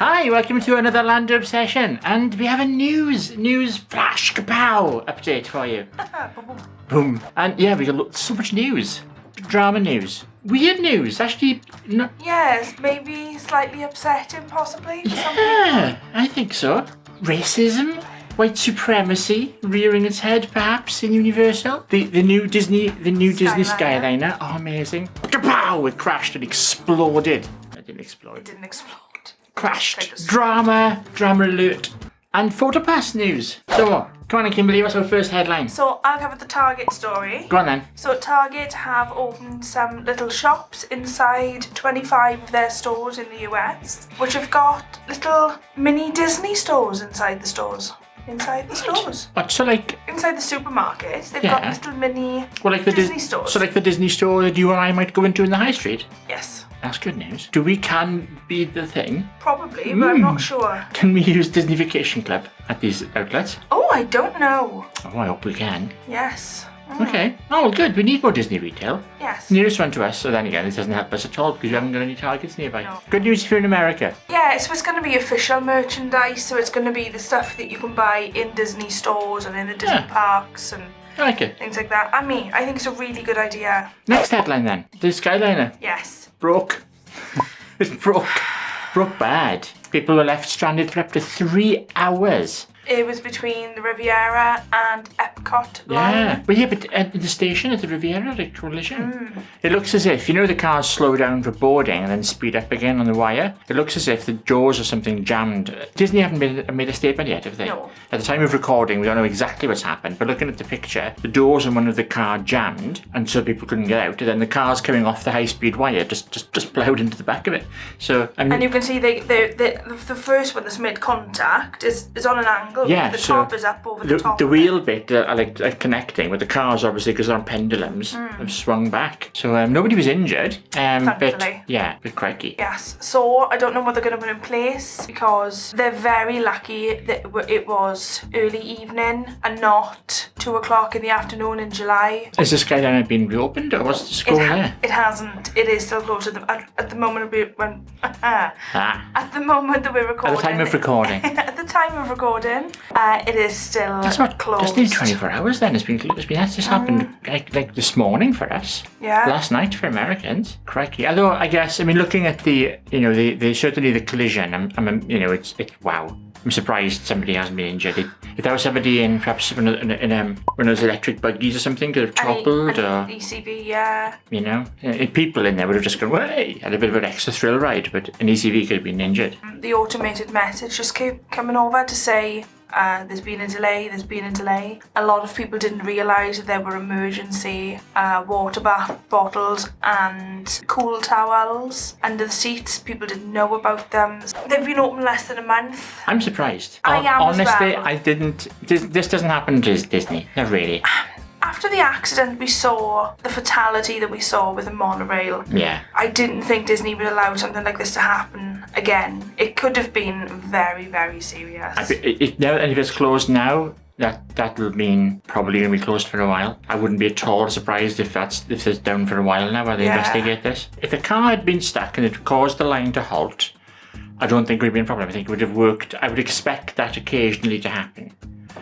Hi, welcome to another Land Obsession, and we have a news flash kapow update for you. Boom. And yeah, we got so much news. Drama news. Weird news, actually. No. Yes, maybe slightly upsetting, possibly. Yeah, I think so. Racism, white supremacy rearing its head, perhaps in Universal. The new Disney Skyliner. Oh, amazing! Kapow! It crashed and exploded. It didn't explode. Crashed. Drama alert. And PhotoPass news. So, come on, Kimberley, what's our first headline? So, I'll cover the Target story. Go on then. So, Target have opened some little shops inside 25 of their stores in the US, which have got little mini Disney stores inside the stores. What, so like... Inside the supermarket, they've got little mini Disney stores. So like the Disney store that you and I might go into in the high street? Yes. That's good news. Do we can be the thing? Probably, but I'm not sure. Can we use Disney Vacation Club at these outlets? Oh, I don't know. Oh, I hope we can. Yes. Okay. Oh, well, good. We need more Disney retail. Yes. Nearest one to us, so then again, this doesn't help us at all because we haven't got any Targets nearby. No. Good news if you're in America. Yeah, so it's going to be official merchandise, so it's going to be the stuff that you can buy in Disney stores and in the Disney parks and I like it. things like that. I think it's a really good idea. Next headline then. The Skyliner. Yes. Broke. It broke. Broke bad. People were left stranded for up to 3 hours. It was between the Riviera and Epcot line. Yeah. Well, yeah, but at the station at the Riviera, the collision. It looks as if, the cars slow down for boarding and then speed up again on the wire. It looks as if the doors or something jammed. Disney haven't made a statement yet, have they? No. At the time of recording, we don't know exactly what's happened, but looking at the picture, the doors on one of the car jammed, and so people couldn't get out, and then the cars coming off the high-speed wire just plowed into the back of it. So, and you can see the first one that's made contact is on an angle. Yeah, the top is up over the top. The wheel bit are like connecting, but the cars obviously, because they're on pendulums, have swung back. So nobody was injured. Thankfully. But crikey. Yes. So I don't know what they're going to put in place because they're very lucky that it was early evening and not 2 o'clock in the afternoon in July. Has the Skyliner been reopened, or what's the score there? It hasn't. It is still closed at the moment at the moment that we're recording. At the time of recording. At the time of recording, it is still closed. That's nearly 24 hours then. That's just happened like this morning for us. Yeah. Last night for Americans. Crikey. Although I guess looking at the certainly the collision, it's wow. I'm surprised somebody hasn't been injured. If that was somebody in perhaps in one of those electric buggies or something, could have toppled or ECV, yeah. People in there would have just gone, way, had a bit of an extra thrill ride, but an ECV could have been injured. The automated message just kept coming over to say, there's been a delay. A lot of people didn't realise that there were emergency water bottles and cool towels under the seats. People didn't know about them. They've been open less than a month. I'm surprised. I am honestly, as well. I didn't. This doesn't happen to Disney. Not really. After the accident we saw, the fatality that we saw with the monorail, I didn't think Disney would allow something like this to happen again. It could have been very, very serious. If it's closed now, that will mean probably going to be closed for a while. I wouldn't be at all surprised if it's down for a while now while they investigate this. If the car had been stuck and it caused the line to halt, I don't think it would be a problem. I think it would have worked. I would expect that occasionally to happen.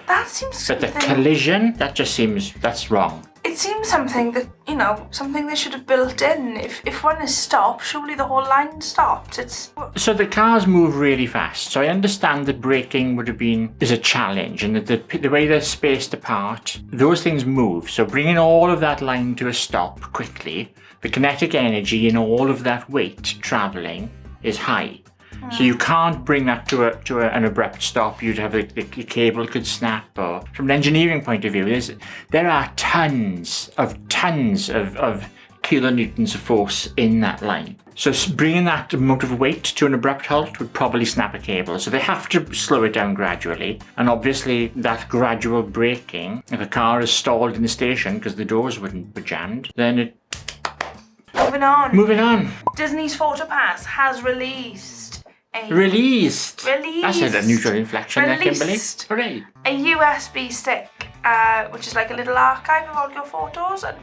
That seems something... But the collision, that's wrong. It seems something that, something they should have built in. If one is stopped, surely the whole line stops. So the cars move really fast. So I understand that braking is a challenge, and that the way they're spaced apart, those things move. So bringing all of that line to a stop quickly, the kinetic energy and all of that weight travelling is high. So you can't bring that to an abrupt stop. You'd have the cable could snap. Or from an engineering point of view, there are tons of kilonewtons of force in that line. So bringing that amount of weight to an abrupt halt would probably snap a cable. So they have to slow it down gradually. And obviously that gradual braking, if a car is stalled in the station because the doors were jammed, then it... Moving on. Moving on. Disney's PhotoPass has released. Released. That's a neutral inflection there, Kimberley. Hooray. A USB stick which is like a little archive of all your photos and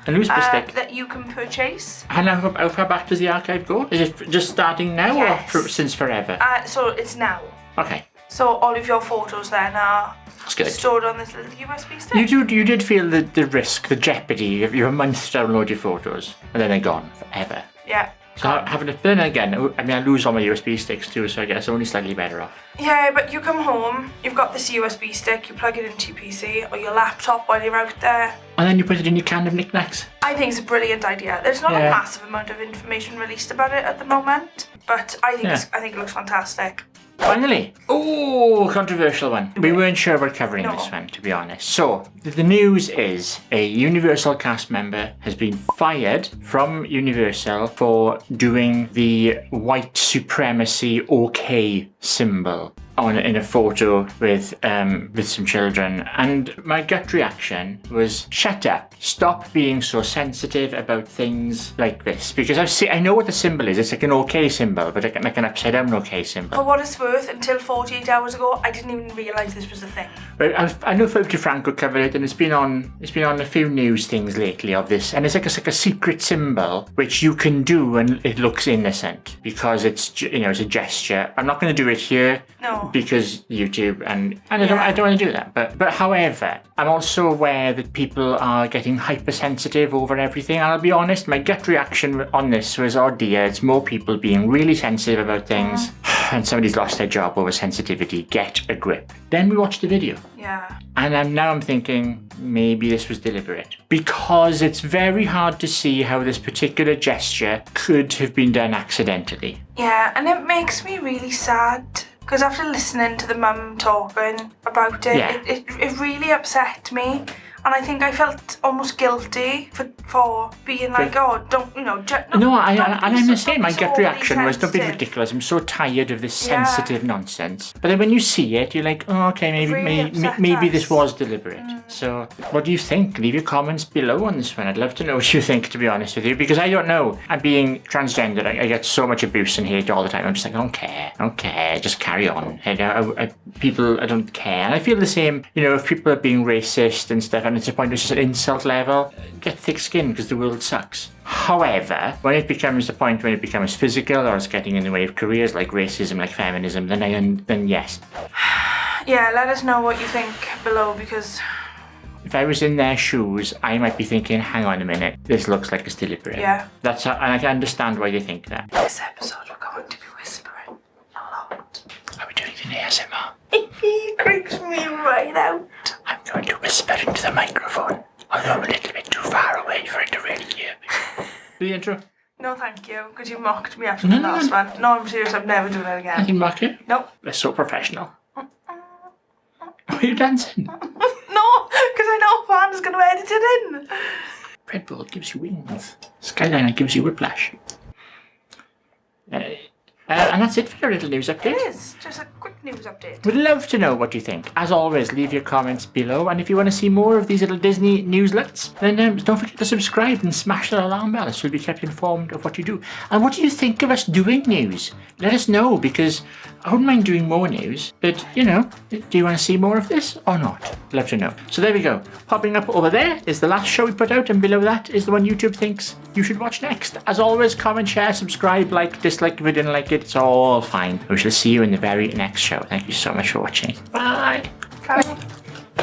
USB stick. that you can purchase. And how far back does the archive go? Is it just starting now Yes. or since forever? So it's now. Okay. So all of your photos then are That's good. stored on this little USB stick. You did feel the risk, the jeopardy of you have a month to download your photos and then they're gone forever. Yeah. So having it then again, I mean I lose all my USB sticks too, so I guess I'm only slightly better off. Yeah, but you come home, you've got this USB stick, you plug it into your PC or your laptop while you're out there. And then you put it in your can of knickknacks. I think it's a brilliant idea. There's not a Yeah. massive amount of information released about it at the moment, but I think Yeah. I think it looks fantastic. Finally! Oh, controversial one. We weren't sure about covering No. this one, to be honest. So, the news is a Universal cast member has been fired from Universal for doing the white supremacy OK symbol in a photo with some children, and my gut reaction was shut up, stop being so sensitive about things like this, because I know what the symbol is. It's like an OK symbol, but like an upside down OK symbol. For what it's worth, until 48 hours ago, I didn't even realise this was a thing. But I know Folk Franco covered it, and it's been on a few news things lately of this, and it's like a secret symbol which you can do and it looks innocent because it's it's a gesture. I'm not going to do it here. No. Because YouTube and I don't want to do that. But however, I'm also aware that people are getting hypersensitive over everything. And I'll be honest, my gut reaction on this was, oh dear, it's more people being really sensitive about things, and somebody's lost their job over sensitivity. Get a grip. Then we watched the video. Yeah. And now I'm thinking maybe this was deliberate, because it's very hard to see how this particular gesture could have been done accidentally. Yeah, and it makes me really sad. Because after listening to the mum talking about it, Yeah. it really upset me. And I think I felt almost guilty for being like, oh, don't, No, I'm the same. My gut reaction was, don't be ridiculous. ridiculous. I'm so tired of this Yeah. sensitive nonsense. But then when you see it, you're like, oh, okay, Really upset maybe us. this was deliberate. So what do you think? Leave your comments below on this one. I'd love to know what you think, to be honest with you, because I don't know. I'm being transgender. I get so much abuse and hate all the time. I'm just like, I don't care. Just carry on. I don't care. And I feel the same, if people are being racist and stuff, and it's a point where it's just an insult level, get thick skin because the world sucks. However, when it becomes the point when it becomes physical or it's getting in the way of careers like racism, like feminism, then yes. Yeah, let us know what you think below, because If I was in their shoes, I might be thinking, hang on a minute, this looks like it's deliberate. Yeah. And I can understand why they think that. this episode we're going to be whispering a lot. Are we doing it in ASMR? It creeps me right out. I'm going to whisper into the microphone, although I'm a little bit too far away for it to really hear me. The intro? No, thank you, because you mocked me after the last one. No, I'm serious, I'm never doing it I again. can mock you. Nope. They're so professional. Are you dancing? No, because I know Fan's going to edit it in. Red Bull gives you wings. Skyliner gives you whiplash. And that's it for our little news update. It is, just a quick news update. We'd love to know what you think. As always, leave your comments below. And if you want to see more of these little Disney newslets, then don't forget to subscribe and smash that alarm bell so you'll be kept informed of what you do. And what do you think of us doing news? Let us know, because I wouldn't mind doing more news. But, do you want to see more of this or not? Love to know. So there we go. Popping up over there is the last show we put out, and below that is the one YouTube thinks you should watch next. As always, comment, share, subscribe, like, dislike if you didn't like it. It's all fine. We shall see you in the very next show. Thank you so much for watching. Bye. Bye.